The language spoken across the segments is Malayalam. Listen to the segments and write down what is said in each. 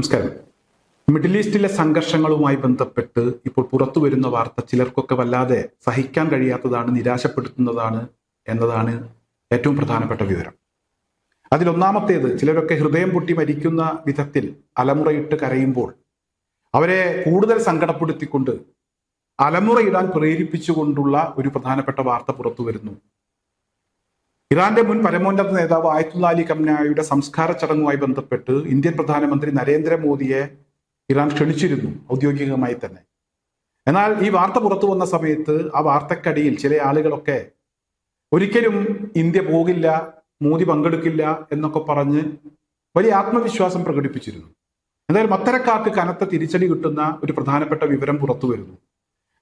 നമസ്കാരം. മിഡിൽ ഈസ്റ്റിലെ സംഘർഷങ്ങളുമായി ബന്ധപ്പെട്ട് ഇപ്പോൾ പുറത്തു വരുന്ന വാർത്ത ചിലർക്കൊക്കെ വല്ലാതെ സഹിക്കാൻ കഴിയാത്തതാണ്, നിരാശപ്പെടുത്തുന്നതാണ് എന്നതാണ് ഏറ്റവും പ്രധാനപ്പെട്ട വിവരം. അതിലൊന്നാമത്തേത്, ചിലരൊക്കെ ഹൃദയം പൊട്ടി മരിക്കുന്ന വിധത്തിൽ അലമുറയിട്ട് കരയുമ്പോൾ അവരെ കൂടുതൽ സങ്കടപ്പെടുത്തിക്കൊണ്ട് അലമുറയിടാൻ പ്രേരിപ്പിച്ചുകൊണ്ടുള്ള ഒരു പ്രധാനപ്പെട്ട വാർത്ത പുറത്തു വരുന്നു. ഇറാന്റെ മുൻ പരമോന്നത നേതാവ് ആയത്തുള്ള അലി ഖംനായിയുടെ സംസ്കാര ചടങ്ങുമായി ബന്ധപ്പെട്ട് ഇന്ത്യൻ പ്രധാനമന്ത്രി നരേന്ദ്രമോദിയെ ഇറാൻ ക്ഷണിച്ചിരുന്നു, ഔദ്യോഗികമായി തന്നെ. എന്നാൽ ഈ വാർത്ത പുറത്തു വന്ന സമയത്ത് ആ വാർത്തക്കടിയിൽ ചില ആളുകളൊക്കെ ഒരിക്കലും ഇന്ത്യ പോകില്ല, മോദി പങ്കെടുക്കില്ല എന്നൊക്കെ പറഞ്ഞ് വലിയ ആത്മവിശ്വാസം പ്രകടിപ്പിച്ചിരുന്നു. എന്തായാലും അത്തരക്കാർക്ക് കനത്ത തിരിച്ചടി കിട്ടുന്ന ഒരു പ്രധാനപ്പെട്ട വിവരം പുറത്തു വരുന്നു.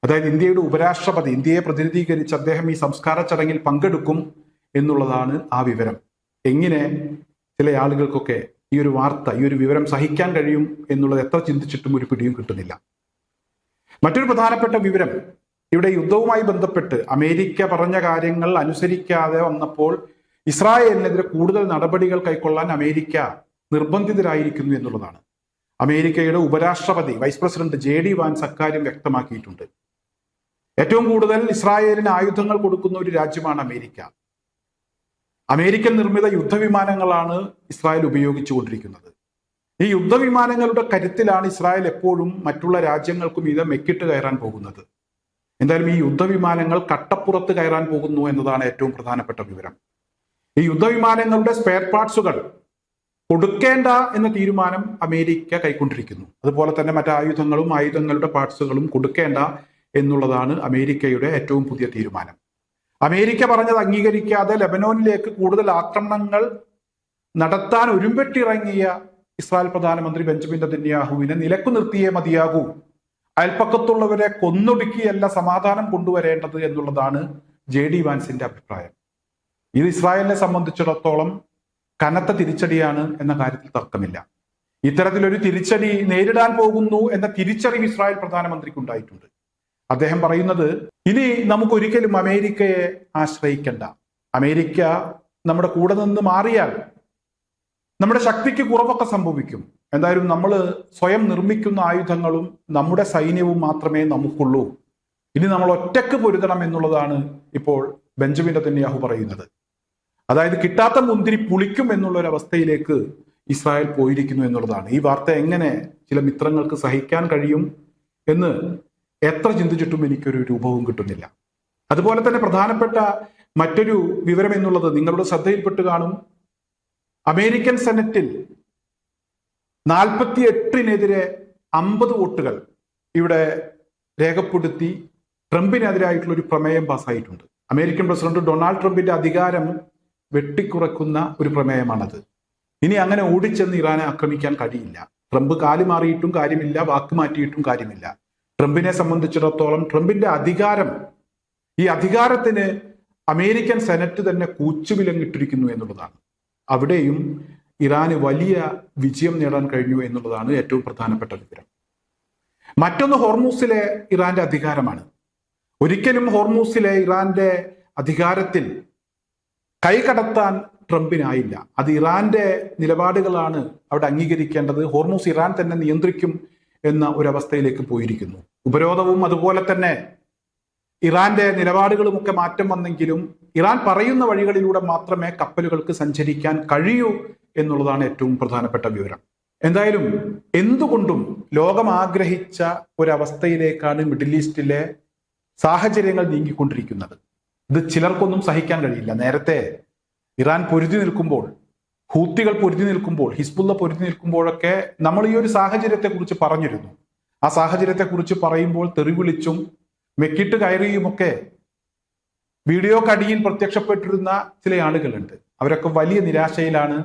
അതായത് ഇന്ത്യയുടെ ഉപരാഷ്ട്രപതി, ഇന്ത്യയെ പ്രതിനിധീകരിച്ച് അദ്ദേഹം ഈ സംസ്കാര ചടങ്ങിൽ പങ്കെടുക്കും എന്നുള്ളതാണ് ആ വിവരം. എങ്ങനെ ചില ആളുകൾക്കൊക്കെ ഈ ഒരു വാർത്ത, ഈ ഒരു വിവരം സഹിക്കാൻ കഴിയും എന്നുള്ളത് എത്ര ചിന്തിച്ചിട്ടും ഒരു പിടിയും കിട്ടുന്നില്ല. മറ്റൊരു പ്രധാനപ്പെട്ട വിവരം, ഇവിടെ യുദ്ധവുമായി ബന്ധപ്പെട്ട് അമേരിക്ക പറഞ്ഞ കാര്യങ്ങൾ അനുസരിക്കാതെ വന്നപ്പോൾ ഇസ്രായേലിനെതിരെ കൂടുതൽ നടപടികൾ കൈക്കൊള്ളാൻ അമേരിക്ക നിർബന്ധിതരായിരിക്കുന്നു എന്നുള്ളതാണ്. അമേരിക്കയുടെ ഉപരാഷ്ട്രപതി വൈസ് പ്രസിഡന്റ് JD വാൻസ് അക്കാര്യം വ്യക്തമാക്കിയിട്ടുണ്ട്. ഏറ്റവും കൂടുതൽ ഇസ്രായേലിന് ആയുധങ്ങൾ കൊടുക്കുന്ന ഒരു രാജ്യമാണ് അമേരിക്ക. അമേരിക്കൻ നിർമ്മിത യുദ്ധവിമാനങ്ങളാണ് ഇസ്രായേൽ ഉപയോഗിച്ചുകൊണ്ടിരിക്കുന്നത്. ഈ യുദ്ധവിമാനങ്ങളുടെ കരുത്തിലാണ് ഇസ്രായേൽ എപ്പോഴും മറ്റുള്ള രാജ്യങ്ങൾക്ക് മീതെ മെക്കിട്ട് കയറാൻ പോകുന്നത്. എന്തായാലും ഈ യുദ്ധവിമാനങ്ങൾ കട്ടപ്പുറത്ത് കയറാൻ പോകുന്നു എന്നതാണ് ഏറ്റവും പ്രധാനപ്പെട്ട വിവരം. ഈ യുദ്ധവിമാനങ്ങളുടെ സ്പെയർ പാർട്സുകൾ കൊടുക്കേണ്ട എന്ന തീരുമാനം അമേരിക്ക കൈക്കൊണ്ടിരിക്കുന്നു. അതുപോലെ തന്നെ മറ്റ് ആയുധങ്ങളുടെ പാർട്സുകളും കൊടുക്കേണ്ട എന്നുള്ളതാണ് അമേരിക്കയുടെ ഏറ്റവും പുതിയ തീരുമാനം. അമേരിക്ക പറഞ്ഞത് അംഗീകരിക്കാതെ ലെബനോനിലേക്ക് കൂടുതൽ ആക്രമണങ്ങൾ നടത്താൻ ഒരുമ്പെട്ടിറങ്ങിയ ഇസ്രായേൽ പ്രധാനമന്ത്രി ബെഞ്ചമിൻ നെതന്യാഹുവിനെ നിലക്കു നിർത്തിയേ മതിയാകൂ, അയൽപ്പക്കത്തുള്ളവരെ കൊന്നൊടുക്കിയല്ല സമാധാനം കൊണ്ടുവരേണ്ടത് എന്നുള്ളതാണ് JD വാൻസിന്റെ അഭിപ്രായം. ഇത് ഇസ്രായേലിനെ സംബന്ധിച്ചിടത്തോളം കനത്ത തിരിച്ചടിയാണ് എന്ന കാര്യത്തിൽ തർക്കമില്ല. ഇത്തരത്തിലൊരു തിരിച്ചടി നേരിടാൻ പോകുന്നു എന്ന തിരിച്ചറിവ് ഇസ്രായേൽ പ്രധാനമന്ത്രിക്ക് ഉണ്ടായിട്ടുണ്ട്. അദ്ദേഹം പറയുന്നത്, ഇനി നമുക്കൊരിക്കലും അമേരിക്കയെ ആശ്രയിക്കണ്ട. അമേരിക്ക നമ്മുടെ കൂടെ നിന്ന് മാറിയാൽ നമ്മുടെ ശക്തിക്ക് കുറവൊക്കെ സംഭവിക്കും. എന്തായാലും നമ്മൾ സ്വയം നിർമ്മിക്കുന്ന ആയുധങ്ങളും നമ്മുടെ സൈന്യവും മാത്രമേ നമുക്കുള്ളൂ. ഇനി നമ്മൾ ഒറ്റക്ക് പൊരുതണം എന്നുള്ളതാണ് ഇപ്പോൾ ബെഞ്ചമിൻ നെതന്യാഹു പറയുന്നത്. അതായത് കിട്ടാത്ത മുന്തിരി പുളിക്കും എന്നുള്ള ഒരു അവസ്ഥയിലേക്ക് ഇസ്രായേൽ പോയിരിക്കുന്നു എന്നുള്ളതാണ്. ഈ വാർത്ത എങ്ങനെ ചില മിത്രങ്ങൾക്ക് സഹിക്കാൻ കഴിയും എന്ന് എത്ര ചിന്തിച്ചിട്ടും എനിക്കൊരു രൂപവും കിട്ടുന്നില്ല. അതുപോലെ തന്നെ പ്രധാനപ്പെട്ട മറ്റൊരു വിവരം എന്നുള്ളത് നിങ്ങളുടെ ശ്രദ്ധയിൽപ്പെട്ട് കാണും. അമേരിക്കൻ സെനറ്റിൽ 48-നെതിരെ 50 വോട്ടുകൾ ഇവിടെ രേഖപ്പെടുത്തി ട്രംപിനെതിരായിട്ടുള്ള ഒരു പ്രമേയം പാസ്സായിട്ടുണ്ട്. അമേരിക്കൻ പ്രസിഡന്റ് ഡൊണാൾഡ് ട്രംപിന്റെ അധികാരം വെട്ടിക്കുറക്കുന്ന ഒരു പ്രമേയമാണത്. ഇനി അങ്ങനെ ഓടിച്ചെന്ന് ഇറാനെ ആക്രമിക്കാൻ കഴിയില്ല. ട്രംപ് കാല് മാറിയിട്ടും കാര്യമില്ല, വാക്ക് മാറ്റിയിട്ടും കാര്യമില്ല. ട്രംപിനെ സംബന്ധിച്ചിടത്തോളം ട്രംപിന്റെ അധികാരം, ഈ അധികാരത്തിന് അമേരിക്കൻ സെനറ്റ് തന്നെ കൂച്ചുവിലങ്ങിട്ടിരിക്കുന്നു എന്നുള്ളതാണ്. അവിടെയും ഇറാന് വലിയ വിജയം നേടാൻ കഴിഞ്ഞു എന്നുള്ളതാണ് ഏറ്റവും പ്രധാനപ്പെട്ട വിവരം. മറ്റൊന്ന് ഹോർമൂസിലെ ഇറാന്റെ അധികാരമാണ്. ഒരിക്കലും ഹോർമൂസിലെ ഇറാന്റെ അധികാരത്തിൽ കൈകടത്താൻ ട്രംപിനായില്ല. അത് ഇറാന്റെ നിലപാടുകളാണ് അവിടെ അംഗീകരിക്കേണ്ടത്. ഹോർമൂസ് ഇറാൻ തന്നെ നിയന്ത്രിക്കും എന്ന ഒരവസ്ഥയിലേക്ക് പോയിരിക്കുന്നു. ഉപരോധവും അതുപോലെ തന്നെ ഇറാന്റെ നിലപാടുകളുമൊക്കെ മാറ്റം വന്നെങ്കിലും ഇറാൻ പറയുന്ന വഴികളിലൂടെ മാത്രമേ കപ്പലുകൾക്ക് സഞ്ചരിക്കാൻ കഴിയൂ എന്നുള്ളതാണ് ഏറ്റവും പ്രധാനപ്പെട്ട വിവരം. എന്തായാലും എന്തുകൊണ്ടും ലോകം ആഗ്രഹിച്ച ഒരവസ്ഥയിലേക്കാണ് മിഡിൽ ഈസ്റ്റിലെ സാഹചര്യങ്ങൾ നീങ്ങിക്കൊണ്ടിരിക്കുന്നത്. ഇത് ചിലർക്കൊന്നും സഹിക്കാൻ കഴിയില്ല. നേരത്തെ ഇറാൻ പൊരുതി നിൽക്കുമ്പോൾ, ഹൂത്തികൾ പൊരുതി നിൽക്കുമ്പോൾ, ഹിസ്ബുള്ള പൊരുതി നിൽക്കുമ്പോഴൊക്കെ നമ്മൾ ഈ ഒരു സാഹചര്യത്തെക്കുറിച്ച് പറഞ്ഞിരുന്നു. ആ സാഹചര്യത്തെക്കുറിച്ച് പറയുമ്പോൾ തെറിവിളിച്ചും മെക്കിട്ട് കയറിയുമൊക്കെ വീഡിയോ കടിയിൽ പ്രത്യക്ഷപ്പെട്ടിരുന്ന ചില ആളുകളുണ്ട്. അവരൊക്കെ വലിയ നിരാശയിലാണ്.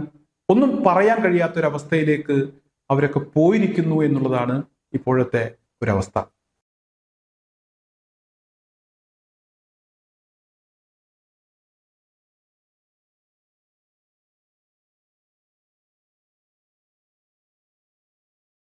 ഒന്നും പറയാൻ കഴിയാത്തൊരവസ്ഥയിലേക്ക് അവരൊക്കെ പോയിരിക്കുന്നു എന്നുള്ളതാണ് ഇപ്പോഴത്തെ ഒരവസ്ഥ.